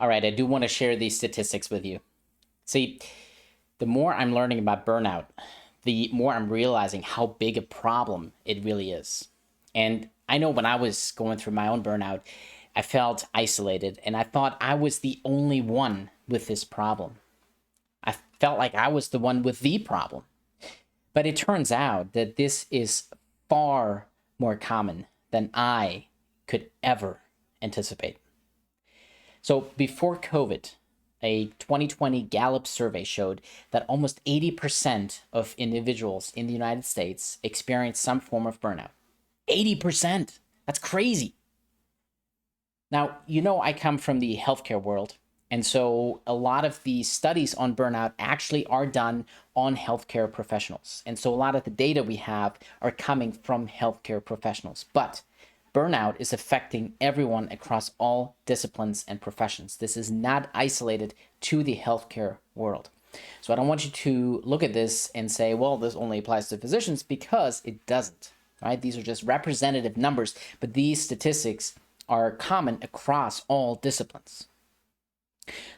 All right, I do want to share these statistics with you. See, the more I'm learning about burnout, the more I'm realizing how big a problem it really is. And I know when I was going through my own burnout, I felt isolated and I thought I was the only one with this problem. I felt like I was the one with the problem. But it turns out that this is far more common than I could ever anticipate. So before COVID, a 2020 Gallup survey showed that almost 80% of individuals in the United States experience some form of burnout. 80%. That's crazy. Now, I come from the healthcare world. And so a lot of the studies on burnout actually are done on healthcare professionals. And so a lot of the data we have are coming from healthcare professionals. But burnout is affecting everyone across all disciplines and professions. This is not isolated to the healthcare world. So I don't want you to look at this and say, well, this only applies to physicians, because it doesn't, right? These are just representative numbers, but these statistics are common across all disciplines.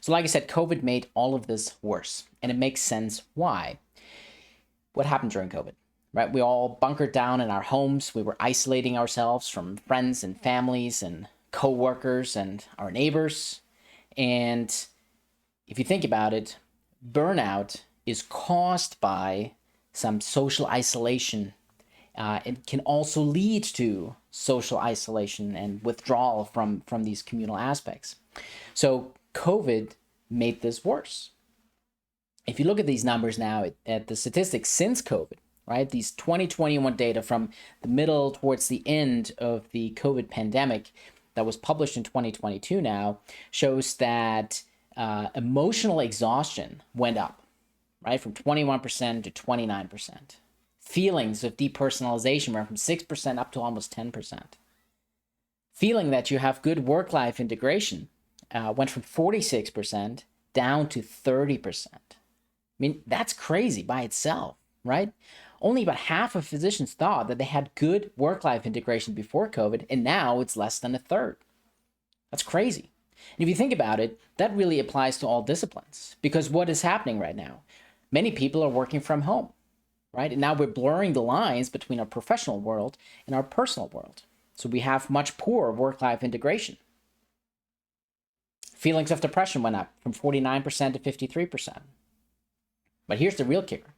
So like I said, COVID made all of this worse, and it makes sense why. What happened during COVID, right? We all bunkered down in our homes. We were isolating ourselves from friends and families and coworkers and our neighbors. And if you think about it, burnout is caused by some social isolation. It can also lead to social isolation and withdrawal from these communal aspects. So COVID made this worse. If you look at these numbers now, at the statistics since COVID, right, these 2021 data from the middle towards the end of the COVID pandemic that was published in 2022 now, shows that emotional exhaustion went up, right, from 21% to 29%. Feelings of depersonalization went from 6% up to almost 10%. Feeling that you have good work-life integration went from 46% down to 30%. I mean, that's crazy by itself, right? Only about half of physicians thought that they had good work-life integration before COVID, and now it's less than a third. That's crazy. And if you think about it, that really applies to all disciplines, because what is happening right now? Many people are working from home, right? And now we're blurring the lines between our professional world and our personal world. So we have much poorer work-life integration. Feelings of depression went up from 49% to 53%. But here's the real kicker.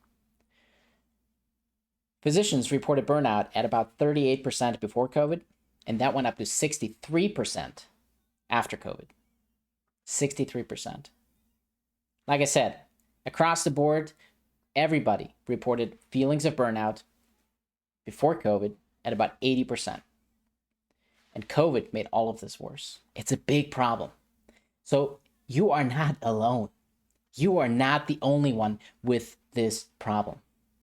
Physicians reported burnout at about 38% before COVID, and that went up to 63% after COVID. 63%. Like I said, across the board, everybody reported feelings of burnout before COVID at about 80%. And COVID made all of this worse. It's a big problem. So you are not alone. You are not the only one with this problem.